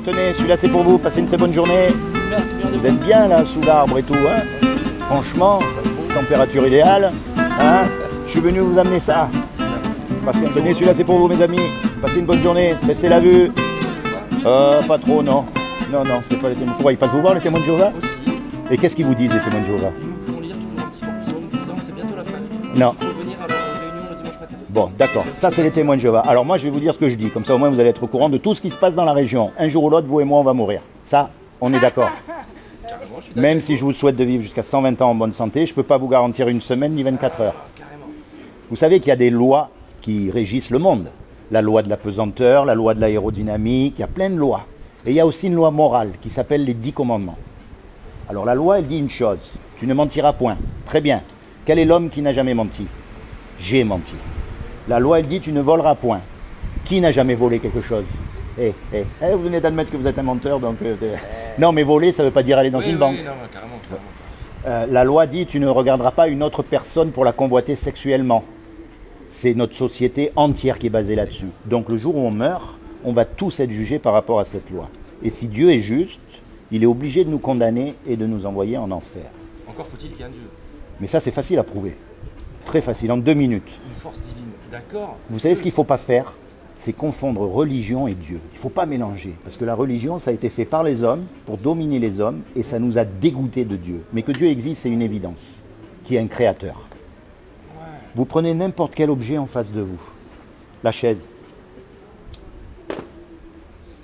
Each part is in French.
tenez, celui-là c'est pour vous, passez une très bonne journée. Vous êtes bien là, sous l'arbre et tout, hein. Franchement, température idéale, hein. Je suis venu vous amener ça. Parce que tenez, celui-là c'est pour vous mes amis. Passez une bonne journée, restez la vue. Pas trop, non. Non, c'est pas les témoins. Pourquoi ils passent vous voir les témoins de Jéhovah? Aussi. Et qu'est-ce qu'ils vous disent les témoins de Jéhovah? Ils nous font lire toujours un petit morceau en nous disant c'est bientôt la fin. Non. Il faut venir à la réunion le dimanche matin. Bon, d'accord, ça c'est les témoins de Jéhovah. Alors moi je vais vous dire ce que je dis, comme ça au moins vous allez être au courant de tout ce qui se passe dans la région. Un jour ou l'autre, vous et moi on va mourir. Ça, on est d'accord. Carrément, je suis d'accord. Même si je vous souhaite de vivre jusqu'à 120 ans en bonne santé, je ne peux pas vous garantir une semaine ni 24 heures. Carrément. Vous savez qu'il y a des lois qui régissent le monde. La loi de la pesanteur, la loi de l'aérodynamique, il y a plein de lois. Et il y a aussi une loi morale qui s'appelle les 10 commandements. Alors la loi, elle dit une chose, tu ne mentiras point. Très bien. Quel est l'homme qui n'a jamais menti? J'ai menti. La loi, elle dit tu ne voleras point. Qui n'a jamais volé quelque chose? Vous venez d'admettre que vous êtes un menteur, donc... Non, mais voler, ça ne veut pas dire aller dans une banque. Oui, non, carrément. La loi dit tu ne regarderas pas une autre personne pour la convoiter sexuellement. C'est notre société entière qui est basée là-dessus. Donc le jour où on meurt, on va tous être jugés par rapport à cette loi. Et si Dieu est juste, il est obligé de nous condamner et de nous envoyer en enfer. Encore faut-il qu'il y ait un Dieu. Mais ça, c'est facile à prouver. Très facile, en 2 minutes. Une force divine, d'accord. Vous savez ce qu'il ne faut pas faire? C'est confondre religion et Dieu. Il ne faut pas mélanger. Parce que la religion, ça a été fait par les hommes, pour dominer les hommes, et ça nous a dégoûtés de Dieu. Mais que Dieu existe, c'est une évidence, qui est un créateur. Ouais. Vous prenez n'importe quel objet en face de vous. La chaise.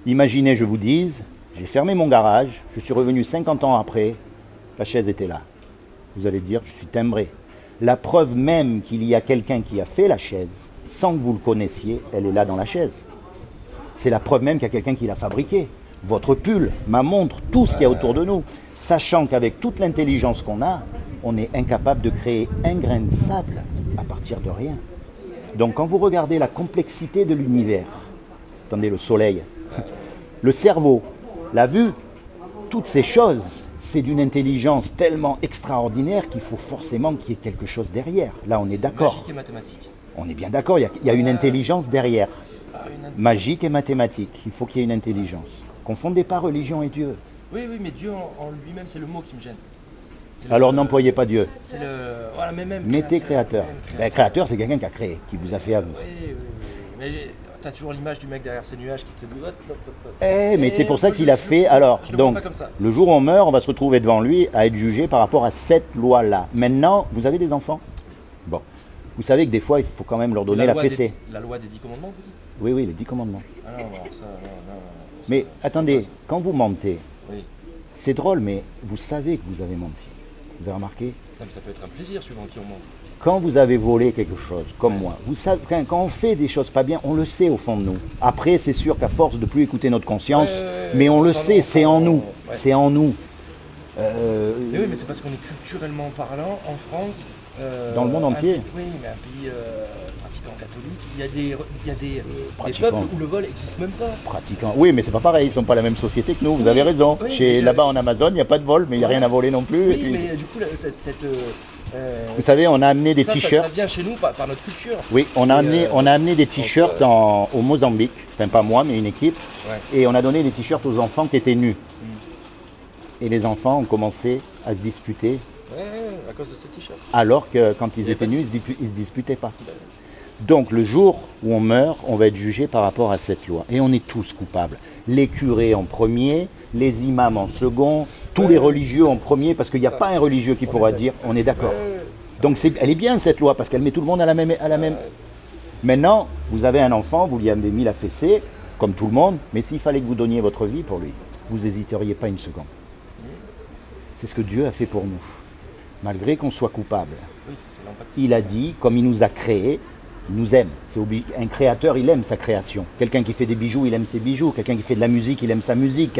Imaginez, je vous dise, j'ai fermé mon garage, je suis revenu 50 ans après, la chaise était là. Vous allez dire, je suis timbré. La preuve même qu'il y a quelqu'un qui a fait la chaise, sans que vous le connaissiez, elle est là dans la chaise. C'est la preuve même qu'il y a quelqu'un qui l'a fabriquée. Votre pull, ma montre, tout ce qu'il y a autour de nous. Sachant qu'avec toute l'intelligence qu'on a, on est incapable de créer un grain de sable à partir de rien. Donc quand vous regardez la complexité de l'univers, attendez, le soleil, le cerveau, la vue, toutes ces choses, c'est d'une intelligence tellement extraordinaire qu'il faut forcément qu'il y ait quelque chose derrière. Là, on est d'accord. Magique et mathématique. On est bien d'accord, il y a une intelligence derrière. Une... Magique et mathématique, il faut qu'il y ait une intelligence. Confondez pas religion et Dieu. Oui, mais Dieu en lui-même, c'est le mot qui me gêne. Alors n'employez pas Dieu. C'est le... Voilà, mais même mettez créateur. Créateur, c'est quelqu'un qui a créé, qui vous a fait à vous. Oui. Mais t'as toujours l'image du mec derrière ces nuages qui te dit... Mais c'est pour ça qu'il a fait... Alors, donc, le jour où on meurt, on va se retrouver devant lui à être jugé par rapport à cette loi-là. Maintenant, vous avez des enfants? Bon. Vous savez que des fois, il faut quand même leur donner la fessée. La loi des 10 commandements, vous dites? Oui, les 10 commandements. Ah non, ça, non. Mais attendez, quand vous mentez, oui. C'est drôle, mais vous savez que vous avez menti. Vous avez remarqué? Non, mais ça peut être un plaisir suivant qui on ment. Quand vous avez volé quelque chose, comme moi, vous savez, quand on fait des choses pas bien, on le sait au fond de nous. Après, c'est sûr qu'à force de plus écouter notre conscience, mais on le sait, c'est en nous. Ouais. C'est en nous. Mais oui, mais c'est parce qu'on est culturellement parlant, en France... dans le monde entier. Oui, mais un pays pratiquant catholique, il y a des peuples où le vol n'existe même pas. Pratiquant. Oui, mais c'est pas pareil, ils ne sont pas la même société que nous, vous avez raison. Oui, là-bas en Amazon, il n'y a pas de vol, mais il n'y a rien à voler non plus. Oui, et puis... mais du coup, vous savez, on a amené des t-shirts. Ça vient chez nous par notre culture. Oui, on a amené des t-shirts au Mozambique, enfin pas moi, mais une équipe, et on a donné les t-shirts aux enfants qui étaient nus. Et les enfants ont commencé à se disputer. Ouais, à cause de ce t-shirt. Alors que quand ils étaient nus, ils ne se disputaient pas. Donc le jour où on meurt, on va être jugé par rapport à cette loi. Et on est tous coupables. Les curés en premier, les imams en second, tous les religieux en premier, parce qu'il n'y a pas un religieux qui pourra dire, on est d'accord. Donc elle est bien cette loi, parce qu'elle met tout le monde à la même... Maintenant, vous avez un enfant, vous lui avez mis la fessée, comme tout le monde, mais s'il fallait que vous donniez votre vie pour lui, vous n'hésiteriez pas une seconde. C'est ce que Dieu a fait pour nous. Malgré qu'on soit coupable. Oui, il a dit, comme il nous a créés, il nous aime. Un créateur, il aime sa création. Quelqu'un qui fait des bijoux, il aime ses bijoux. Quelqu'un qui fait de la musique, il aime sa musique.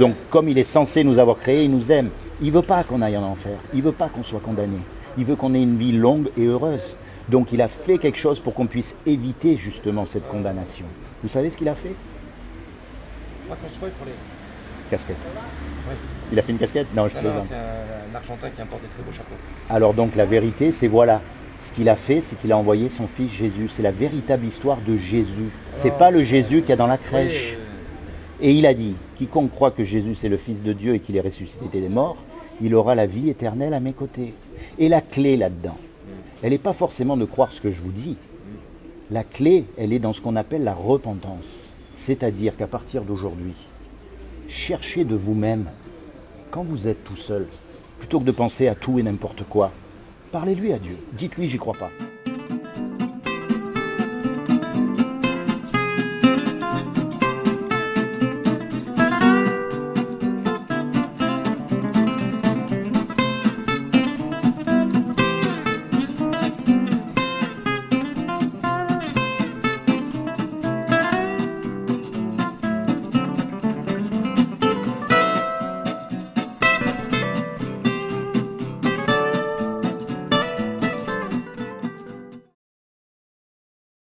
Donc, comme il est censé nous avoir créés, il nous aime. Il ne veut pas qu'on aille en enfer. Il ne veut pas qu'on soit condamné. Il veut qu'on ait une vie longue et heureuse. Donc, il a fait quelque chose pour qu'on puisse éviter justement cette condamnation. Vous savez ce qu'il a fait? Il faudra qu'on se voie pour les... Casquette. Oui. Il a fait une casquette? Non, je plaisante. C'est un Argentin qui importe des très beaux chapeaux. Alors donc la vérité, c'est voilà. Ce qu'il a fait, c'est qu'il a envoyé son fils Jésus. C'est la véritable histoire de Jésus. C'est pas le Jésus qu'il y a dans la crèche. Et il a dit, quiconque croit que Jésus est le Fils de Dieu et qu'il est ressuscité des morts, il aura la vie éternelle à mes côtés. Et la clé là-dedans, elle n'est pas forcément de croire ce que je vous dis. La clé, elle est dans ce qu'on appelle la repentance. C'est-à-dire qu'à partir d'aujourd'hui, cherchez de vous-même, quand vous êtes tout seul, plutôt que de penser à tout et n'importe quoi, parlez-lui à Dieu. Dites-lui, j'y crois pas.